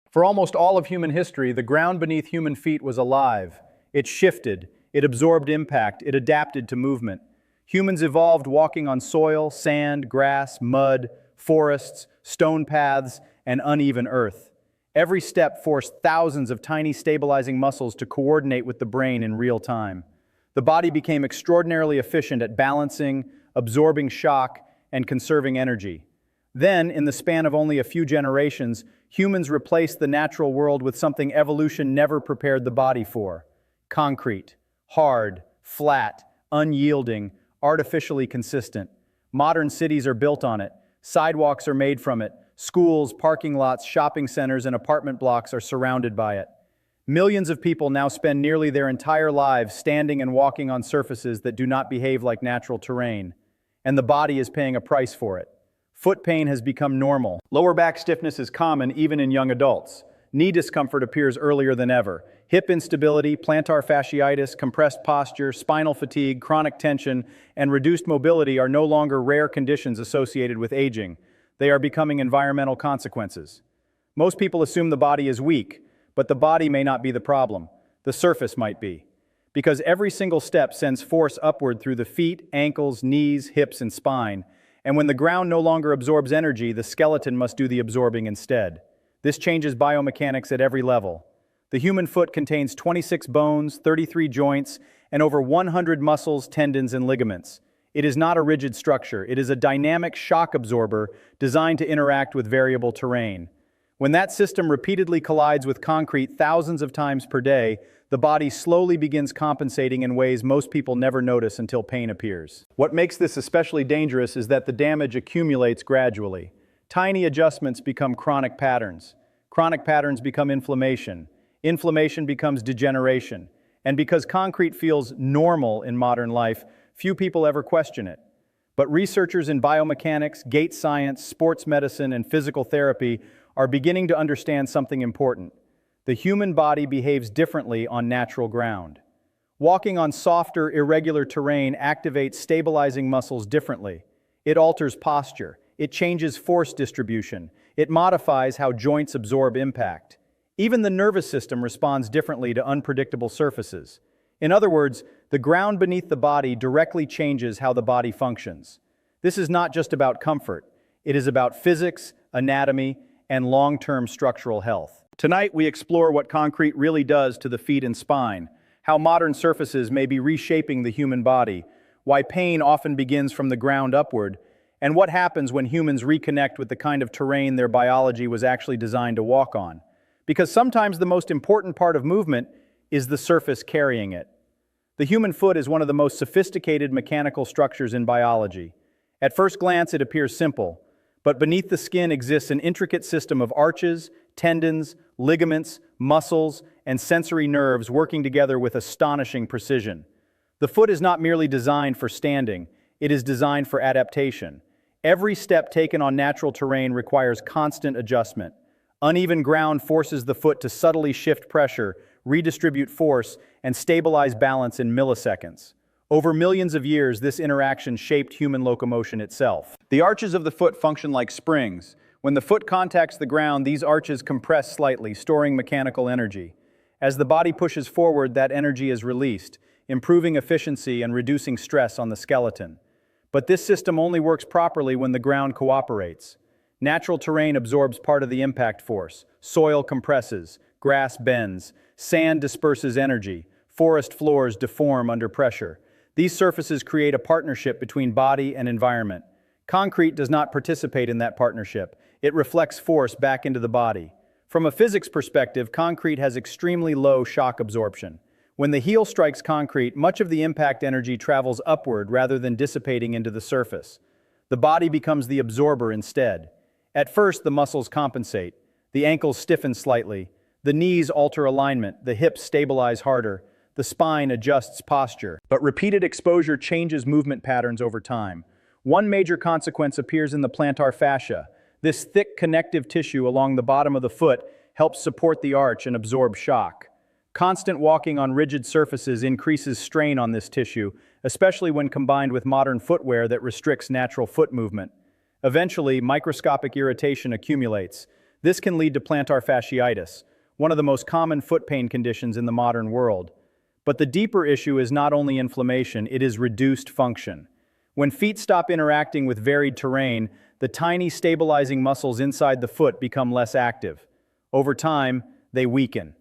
For almost all of human history, the ground beneath human feet was alive. It shifted, it absorbed impact, it adapted to movement. Humans evolved walking on soil, sand, grass, mud, forests, stone paths, and uneven earth. Every step forced thousands of tiny stabilizing muscles to coordinate with the brain in real time. The body became extraordinarily efficient at balancing, absorbing shock, and conserving energy. Then, in the span of only a few generations, humans replaced the natural world with something evolution never prepared the body for: concrete, hard, flat, unyielding, artificially consistent. Modern cities are built on it, sidewalks are made from it, schools, parking lots, shopping centers, and apartment blocks are surrounded by it. Millions of people now spend nearly their entire lives standing and walking on surfaces that do not behave like natural terrain, and the body is paying a price for it. Foot pain has become normal. Lower back stiffness is common even in young adults. Knee discomfort appears earlier than ever. Hip instability, plantar fasciitis, compressed posture, spinal fatigue, chronic tension, and reduced mobility are no longer rare conditions associated with aging. They are becoming environmental consequences. Most people assume the body is weak, but the body may not be the problem. The surface might be. Because every single step sends force upward through the feet, ankles, knees, hips, and spine. And when the ground no longer absorbs energy, the skeleton must do the absorbing instead. This changes biomechanics at every level. The human foot contains 26 bones, 33 joints, and over 100 muscles, tendons, and ligaments. It is not a rigid structure. It is a dynamic shock absorber designed to interact with variable terrain. When that system repeatedly collides with concrete thousands of times per day, the body slowly begins compensating in ways most people never notice until pain appears. What makes this especially dangerous is that the damage accumulates gradually. Tiny adjustments become chronic patterns. Chronic patterns become inflammation. Inflammation becomes degeneration. And because concrete feels normal in modern life, few people ever question it. But researchers in biomechanics, gait science, sports medicine, and physical therapy are beginning to understand something important. The human body behaves differently on natural ground. Walking on softer, irregular terrain activates stabilizing muscles differently. It alters posture. It changes force distribution. It modifies how joints absorb impact. Even the nervous system responds differently to unpredictable surfaces. In other words, the ground beneath the body directly changes how the body functions. This is not just about comfort. It is about physics, anatomy, and long-term structural health. Tonight, we explore what concrete really does to the feet and spine, how modern surfaces may be reshaping the human body, why pain often begins from the ground upward, and what happens when humans reconnect with the kind of terrain their biology was actually designed to walk on. Because sometimes the most important part of movement is the surface carrying it. The human foot is one of the most sophisticated mechanical structures in biology. At first glance, it appears simple, but beneath the skin exists an intricate system of arches, tendons, ligaments, muscles, and sensory nerves working together with astonishing precision. The foot is not merely designed for standing, it is designed for adaptation. Every step taken on natural terrain requires constant adjustment. Uneven ground forces the foot to subtly shift pressure, redistribute force, and stabilize balance in milliseconds. Over millions of years, this interaction shaped human locomotion itself. The arches of the foot function like springs. When the foot contacts the ground, these arches compress slightly, storing mechanical energy. As the body pushes forward, that energy is released, improving efficiency and reducing stress on the skeleton. But this system only works properly when the ground cooperates. Natural terrain absorbs part of the impact force. Soil compresses, grass bends, sand disperses energy, forest floors deform under pressure. These surfaces create a partnership between body and environment. Concrete does not participate in that partnership. It reflects force back into the body. From a physics perspective, concrete has extremely low shock absorption. When the heel strikes concrete, much of the impact energy travels upward rather than dissipating into the surface. The body becomes the absorber instead. At first, the muscles compensate. The ankles stiffen slightly. The knees alter alignment. The hips stabilize harder. The spine adjusts posture. But repeated exposure changes movement patterns over time. One major consequence appears in the plantar fascia. This thick connective tissue along the bottom of the foot helps support the arch and absorb shock. Constant walking on rigid surfaces increases strain on this tissue, especially when combined with modern footwear that restricts natural foot movement. Eventually, microscopic irritation accumulates. This can lead to plantar fasciitis, one of the most common foot pain conditions in the modern world. But the deeper issue is not only inflammation, it is reduced function. When feet stop interacting with varied terrain, the tiny stabilizing muscles inside the foot become less active. Over time, they weaken.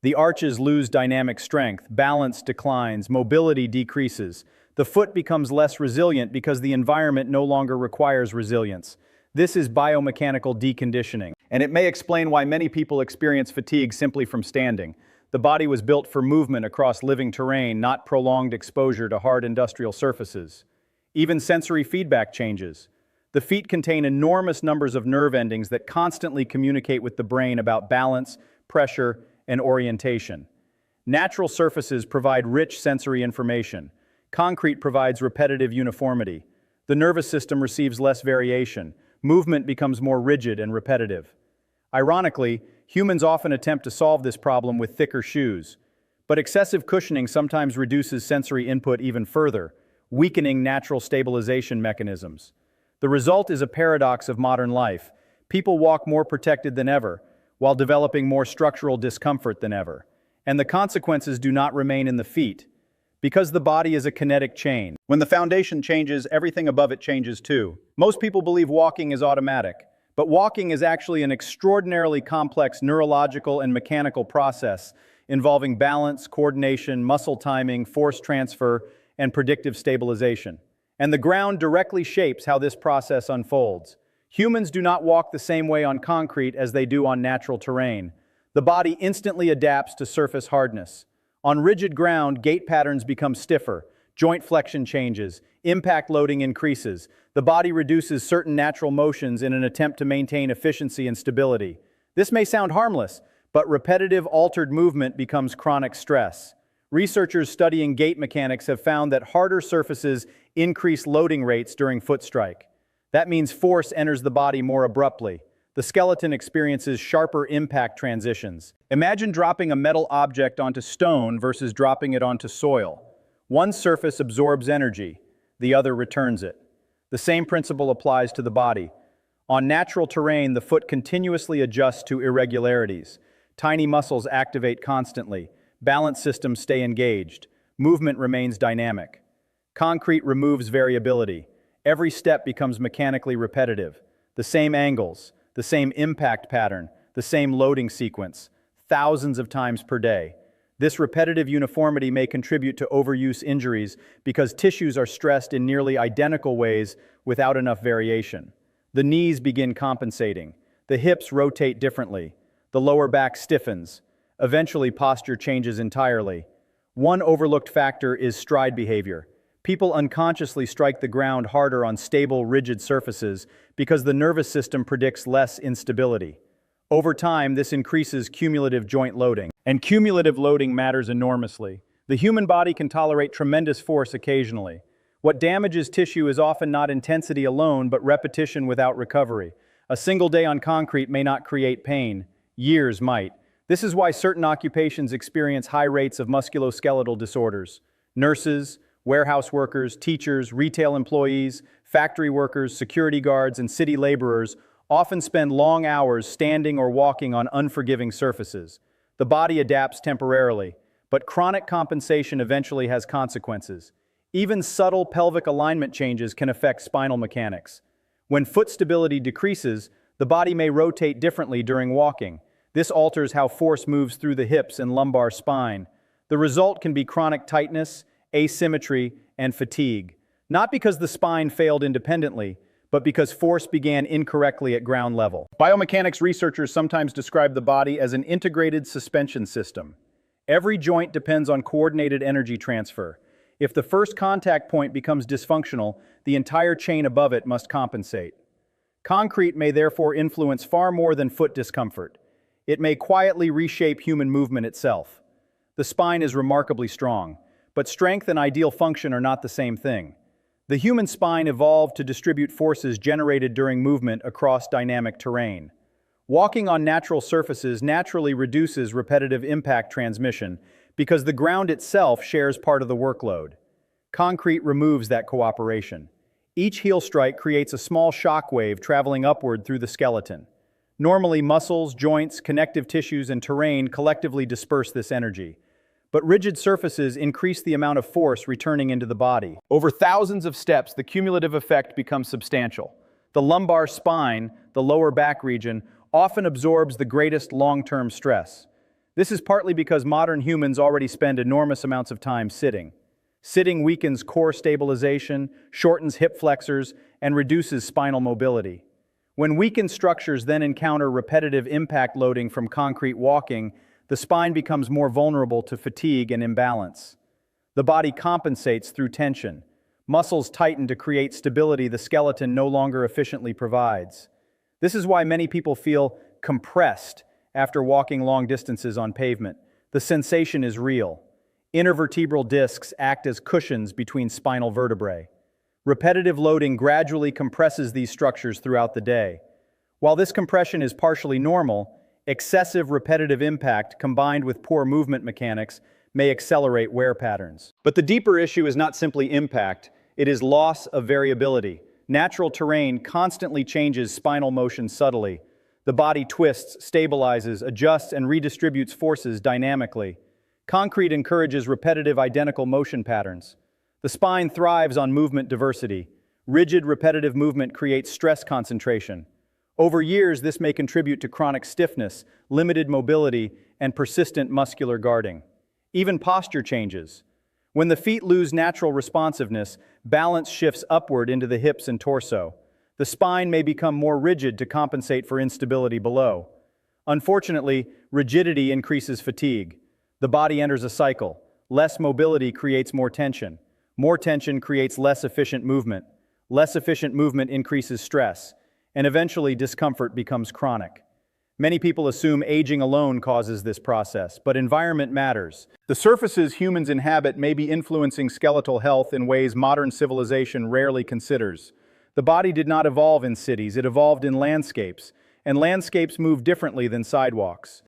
The arches lose dynamic strength, balance declines, mobility decreases. The foot becomes less resilient because the environment no longer requires resilience. This is biomechanical deconditioning, and it may explain why many people experience fatigue simply from standing. The body was built for movement across living terrain, not prolonged exposure to hard industrial surfaces. Even sensory feedback changes. The feet contain enormous numbers of nerve endings that constantly communicate with the brain about balance, pressure, and orientation. Natural surfaces provide rich sensory information. Concrete provides repetitive uniformity. The nervous system receives less variation. Movement becomes more rigid and repetitive. Ironically, humans often attempt to solve this problem with thicker shoes. But excessive cushioning sometimes reduces sensory input even further, weakening natural stabilization mechanisms. The result is a paradox of modern life. People walk more protected than ever, while developing more structural discomfort than ever. And the consequences do not remain in the feet, because the body is a kinetic chain. When the foundation changes, everything above it changes too. Most people believe walking is automatic, but walking is actually an extraordinarily complex neurological and mechanical process involving balance, coordination, muscle timing, force transfer, and predictive stabilization. And the ground directly shapes how this process unfolds. Humans do not walk the same way on concrete as they do on natural terrain. The body instantly adapts to surface hardness. On rigid ground, gait patterns become stiffer, joint flexion changes, impact loading increases. The body reduces certain natural motions in an attempt to maintain efficiency and stability. This may sound harmless, but repetitive altered movement becomes chronic stress. Researchers studying gait mechanics have found that harder surfaces increase loading rates during foot strike. That means force enters the body more abruptly. The skeleton experiences sharper impact transitions. Imagine dropping a metal object onto stone versus dropping it onto soil. One surface absorbs energy, the other returns it. The same principle applies to the body. On natural terrain, the foot continuously adjusts to irregularities. Tiny muscles activate constantly. Balance systems stay engaged. Movement remains dynamic. Concrete removes variability. Every step becomes mechanically repetitive. The same angles, the same impact pattern, the same loading sequence, thousands of times per day. This repetitive uniformity may contribute to overuse injuries because tissues are stressed in nearly identical ways without enough variation. The knees begin compensating. The hips rotate differently. The lower back stiffens. Eventually, posture changes entirely. One overlooked factor is stride behavior. People unconsciously strike the ground harder on stable, rigid surfaces because the nervous system predicts less instability. Over time, this increases cumulative joint loading. And cumulative loading matters enormously. The human body can tolerate tremendous force occasionally. What damages tissue is often not intensity alone, but repetition without recovery. A single day on concrete may not create pain. Years might. This is why certain occupations experience high rates of musculoskeletal disorders. Nurses, warehouse workers, teachers, retail employees, factory workers, security guards, and city laborers often spend long hours standing or walking on unforgiving surfaces. The body adapts temporarily, but chronic compensation eventually has consequences. Even subtle pelvic alignment changes can affect spinal mechanics. When foot stability decreases, the body may rotate differently during walking. This alters how force moves through the hips and lumbar spine. The result can be chronic tightness, asymmetry, and fatigue. Not because the spine failed independently, but because force began incorrectly at ground level. Biomechanics researchers sometimes describe the body as an integrated suspension system. Every joint depends on coordinated energy transfer. If the first contact point becomes dysfunctional, the entire chain above it must compensate. Concrete may therefore influence far more than foot discomfort. It may quietly reshape human movement itself. The spine is remarkably strong, but strength and ideal function are not the same thing. The human spine evolved to distribute forces generated during movement across dynamic terrain. Walking on natural surfaces naturally reduces repetitive impact transmission because the ground itself shares part of the workload. Concrete removes that cooperation. Each heel strike creates a small shockwave traveling upward through the skeleton. Normally, muscles, joints, connective tissues, and terrain collectively disperse this energy. But rigid surfaces increase the amount of force returning into the body. Over thousands of steps, the cumulative effect becomes substantial. The lumbar spine, the lower back region, often absorbs the greatest long-term stress. This is partly because modern humans already spend enormous amounts of time sitting. Sitting weakens core stabilization, shortens hip flexors, and reduces spinal mobility. When weakened structures then encounter repetitive impact loading from concrete walking, the spine becomes more vulnerable to fatigue and imbalance. The body compensates through tension. Muscles tighten to create stability the skeleton no longer efficiently provides. This is why many people feel compressed after walking long distances on pavement. The sensation is real. Intervertebral discs act as cushions between spinal vertebrae. Repetitive loading gradually compresses these structures throughout the day. While this compression is partially normal, excessive repetitive impact combined with poor movement mechanics may accelerate wear patterns. But the deeper issue is not simply impact, it is loss of variability. Natural terrain constantly changes spinal motion subtly. The body twists, stabilizes, adjusts, and redistributes forces dynamically. Concrete encourages repetitive identical motion patterns. The spine thrives on movement diversity. Rigid, repetitive movement creates stress concentration. Over years, this may contribute to chronic stiffness, limited mobility, and persistent muscular guarding. Even posture changes. When the feet lose natural responsiveness, balance shifts upward into the hips and torso. The spine may become more rigid to compensate for instability below. Unfortunately, rigidity increases fatigue. The body enters a cycle. Less mobility creates more tension. More tension creates less efficient movement. Less efficient movement increases stress. And eventually discomfort becomes chronic. Many people assume aging alone causes this process, but environment matters. The surfaces humans inhabit may be influencing skeletal health in ways modern civilization rarely considers. The body did not evolve in cities, it evolved in landscapes, and landscapes move differently than sidewalks.